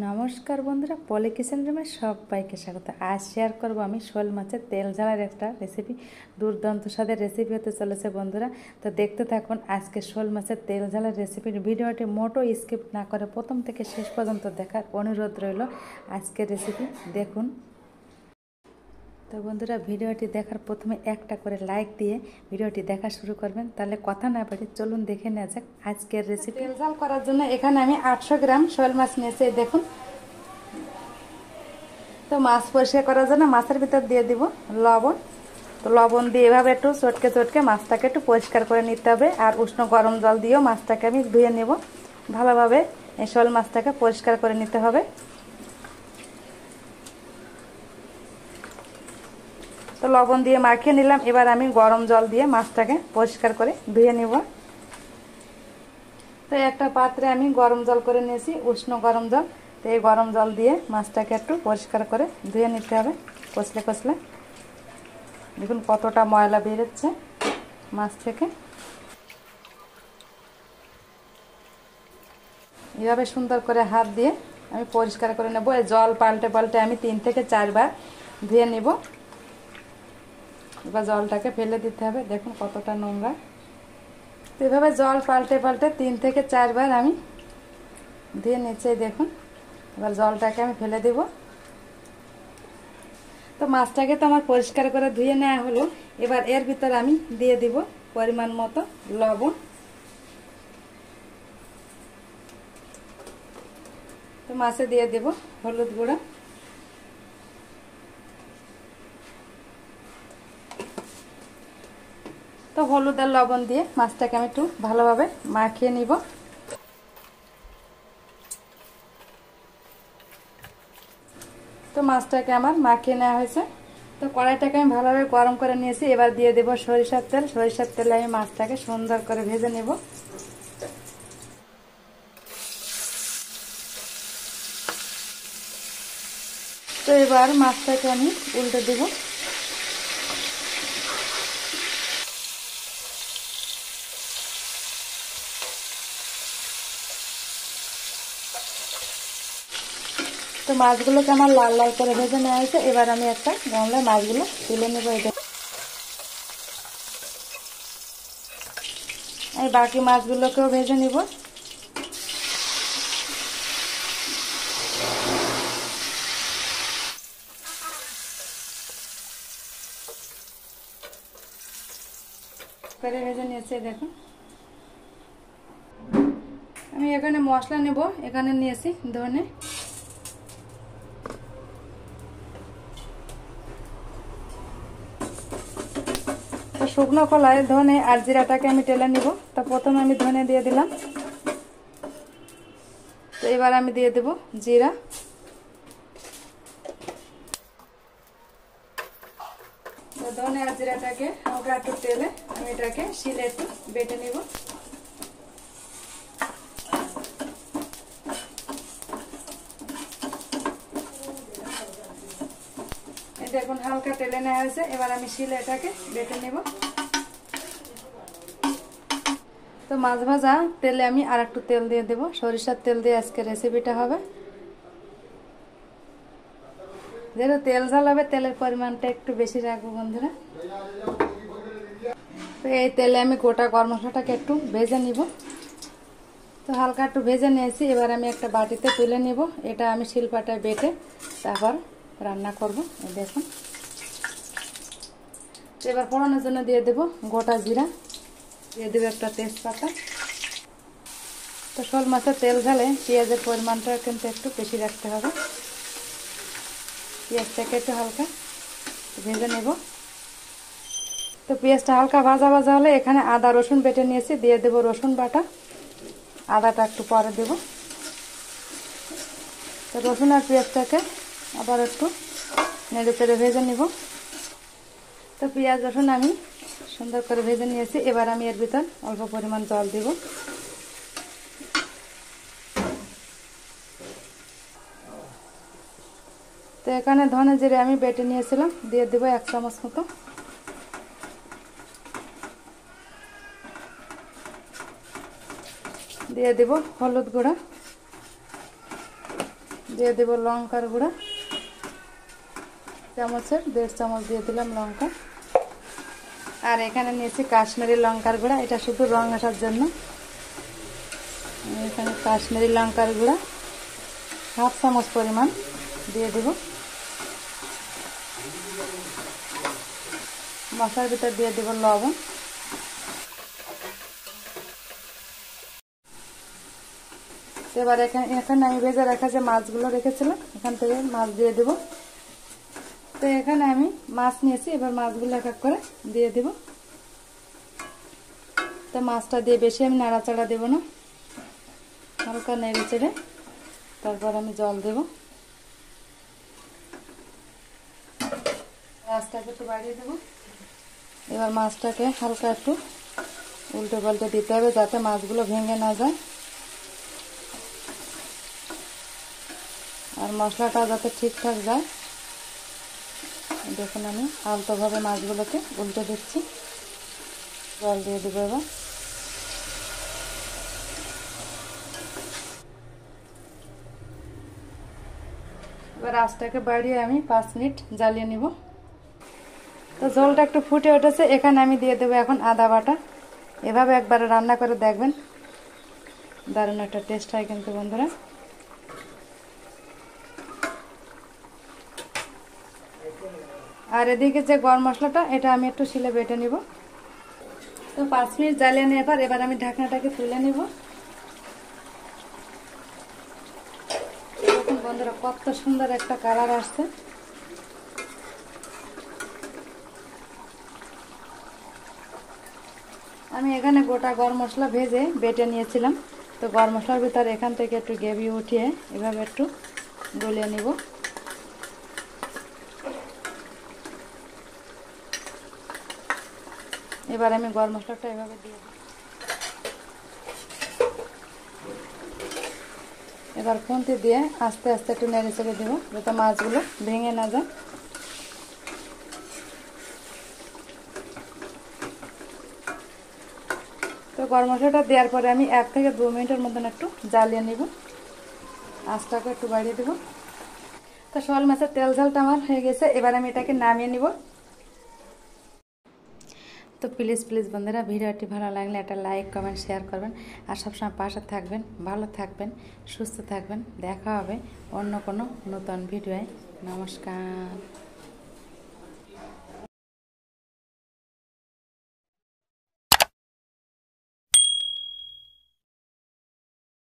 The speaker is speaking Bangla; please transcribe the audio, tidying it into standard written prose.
নমস্কার বন্ধুরা, পলি কিচেন রুমে সবাইকে স্বাগত। আজ শেয়ার করব আমি শোল মাছের তেল ঝালার একটা রেসিপি। দুর্দান্ত স্বাদের রেসিপি হতে চলেছে বন্ধুরা। তো দেখতে থাকুন আজকে শোল মাছের তেল ঝালার রেসিপির ভিডিওটি মোটো স্কিপ না করে প্রথম থেকে শেষ পর্যন্ত দেখার অনুরোধ রইল। আজকের রেসিপি দেখুন। তো বন্ধুরা, ভিডিওটি দেখার প্রথমে একটা করে লাইক দিয়ে ভিডিওটি দেখা শুরু করবেন। তাহলে কথা না বলে চলুন দেখে নেওয়া যাক আজকের রেসিপি। তেল ঝাল করার জন্য এখানে আমি 800 গ্রাম শোল মাছ নিয়েছি, দেখুন। তো মাছ পরিষ্কার করার জন্য মাছের ভিতর দিয়ে দিব লবণ। তো লবণ দিয়ে এভাবে একটু চটকে চটকে মাছটাকে একটু পরিষ্কার করে নিতে হবে। আর উষ্ণ গরম জল দিয়েও মাছটাকে আমি ধুয়ে নেব ভালোভাবে। এই শোল মাছটাকে পরিষ্কার করে নিতে হবে। তো লবণ দিয়ে মাখিয়ে নিলাম। এবার আমি গরম জল দিয়ে মাছটাকে পরিষ্কার করে ধুয়ে নেব। তো একটা পাত্রে আমি গরম জল করে নিয়েছি, উষ্ণ গরম জল। তো এই গরম জল দিয়ে মাছটাকে একটু পরিষ্কার করে ধুয়ে নিতে হবে কষলে কষলে। দেখুন কতটা ময়লা বেরোচ্ছে মাছ থেকে। এভাবে সুন্দর করে হাত দিয়ে আমি পরিষ্কার করে নেব। এই জল পাল্টে পাল্টে আমি 3 থেকে 4 বার ধুয়ে নেব। এবার জলটাকে ফেলে দিতে হবে, দেখুন কতটা নোংরা। তো এভাবে জল পাল্টে পাল্টে 3 থেকে 4 বার আমি ধুয়ে নিচ্ছি, দেখুন। এবার জলটাকে আমি ফেলে দেব। তো মাছটাকে তো আমার পরিষ্কার করে ধুয়ে নেওয়া হলো। এবার এর ভিতরে আমি দিয়ে দিব পরিমাণ মতো লবণ। তো মাছে দিয়ে দেব হলুদ গুঁড়া। তো হলুদ আর লবণ দিয়ে মাছটাকে আমি একটু ভালোভাবে মাখিয়ে নিব। তো মাছটাকে আমার মাখিয়ে নেওয়া হয়েছে। তো কড়াইটাকে আমি ভালোভাবে গরম করে নিয়েছি। এবার দিয়ে দেব সরিষার তেল। সরিষার তেলে আমি মাছটাকে সুন্দর করে ভেজে নেব। তো এবার মাছটাকে আমি উল্টে দেব। তো মাছগুলোকে আমার লাল লাল করে ভেজে নেওয়া হয়েছে। এবার আমি একটা গামলায় মাছগুলো তুলে নেব। এই বাকি মাছগুলোকেও ভেজে নিব। করে ভেজে নিয়েছি, দেখুন। আমি এখানে মশলা নেব। এখানে নিয়েছি ধনে, শুকনো কলায় ধনে আর জিরাটাকে আমি টেলে নিব। তো প্রথমে আমি ধনে দিয়ে দিলাম। তো এবার আমি দিয়ে দেব জিরা। তো ধনে আর জিরাটাকে হালকা একটু তেলে আমি এটাকে শিলে একটু বেটে নিব। এটা এখন হালকা তেলে নেওয়া হয়েছে। এবার আমি শিলে এটাকে বেটে নেব। তো মাছ ভাজা তেলে আমি আর একটু তেল দিয়ে দেব। সরিষার তেল দিয়ে আজকে রেসিপিটা হবে। যেহেতু তেল ঝাল হবে, তেলের পরিমাণটা একটু বেশি রাখবো বন্ধুরা। তো এই তেলে আমি গোটা গরম মশলাটাকে একটু ভেজে নিব। তো হালকা একটু ভেজে নিয়েছি। এবার আমি একটা বাটিতে তুলে নিব। এটা আমি শিলপাটায় বেটে তারপর রান্না করব, দেখুন। তো এবার ফোড়নের জন্য দিয়ে দেব গোটা জিরা, দিয়ে দেবো একটা তেজপাতা। তো শোল মাছের তেল ঝালে পেঁয়াজের পরিমাণটা কিন্তু একটু বেশি রাখতে হবে। পেঁয়াজটাকে একটু হালকা ভেজে নেব। তো পেঁয়াজটা হালকা ভাজা ভাজা হলে এখানে আদা রসুন বেটে নিয়েছি, দিয়ে দেব রসুন বাটা। আদাটা একটু পরে দেব। তো রসুন আর পেঁয়াজটাকে আবার একটু নেড়ে চেড়ে ভেজে নিব। তো পেঁয়াজ রসুন আমি সুন্দর করে ভেজে নিয়েছি। এবার আমি এর ভিতর অল্প পরিমাণ জল দেব। তো এখানে ধনে জিরে আমি বেটে নিয়েছিলাম, দিয়ে দেব 1 চামচ মতো। দিয়ে দেব হলুদ গুঁড়া, দিয়ে দেব লঙ্কার গুঁড়া, চামচের 1.5 চামচ দিয়ে দিলাম লঙ্কা। আর এখানে নিয়েছি কাশ্মীরি লঙ্কার গুঁড়া, এটা শুধু রং আসার জন্য। এখানে কাশ্মীরি লঙ্কার গুঁড়া 1/2 চামচ পরিমাণ দিয়ে দেব। মশলার ভিতর দিয়ে দেব লবণ। এবার এখানে আমি ভেজে রাখা যে মাছগুলো রেখেছিলাম এখান থেকে মাছ দিয়ে দেব। তো এখানে আমি মাছ নিয়েছি, এবার মাছগুলো এক এক করে দিয়ে দেব। তো মাছটা দিয়ে বেশি আমি নাড়াচাড়া দেব না, হালকা নেড়ে চেড়ে তারপর আমি জল দেব। মাছটাকে একটু বাড়িয়ে দেব। এবার মাছটাকে হালকা একটু উল্টে পাল্টে দিতে হবে যাতে মাছগুলো ভেঙে না যায়, আর মশলাটা যাতে ঠিকঠাক যায়। দেখুন আমি আলতোভাবে মাছগুলোকে উল্টে দিচ্ছি। জল দিয়ে দেবো। এবার আঁচটাকে বাড়িয়ে আমি 5 মিনিট জ্বালিয়ে নিব। তো ঝোলটা একটু ফুটে উঠেছে, এখানে আমি দিয়ে দেবো এখন আদা বাটা। এভাবে একবার রান্না করে দেখবেন, দারুণ একটা টেস্ট হয় কিন্তু বন্ধুরা। আর এদিকে যে গরম মশলাটা এটা আমি একটু শিলে বেটে নিব। তো 5 মিনিট জ্বালিয়ে নেওয়ার পর এবার আমি ঢাকনাটাকে তুলে নিব। দেখুন বন্ধুরা কত সুন্দর একটা কালার আসছে। আমি এখানে গোটা গরম মশলা ভেজে বেটে নিয়েছিলাম। তো গরম মশলার ভিতরে এখান থেকে একটু গ্রেভি উঠিয়ে এভাবে একটু গলিয়ে নিব। এবার আমি গরম মশলাটা এভাবে দিয়ে দিই। এবার খুন্তি দিয়ে আস্তে আস্তে একটু নেড়ে চেড়ে দেবো যাতে মাছগুলো ভেঙে না যায়। তো গরম মশলাটা দেওয়ার পরে আমি 1 থেকে 2 মিনিটের মতন একটু জ্বালিয়ে নিব, আঁচটাকে একটু বাড়িয়ে দেবো। তো শোল মাছের তেল ঝালটা আমার হয়ে গেছে, এবার আমি এটাকে নামিয়ে নিব। তো প্লিজ বন্ধুরা ভিডিওটি ভালো লাগলে একটা লাইক কমেন্ট শেয়ার করবেন, আর সবসময় পাশে থাকবেন। ভালো থাকবেন, সুস্থ থাকবেন। দেখা হবে অন্য কোনো নতুন ভিডিওয়। নমস্কার।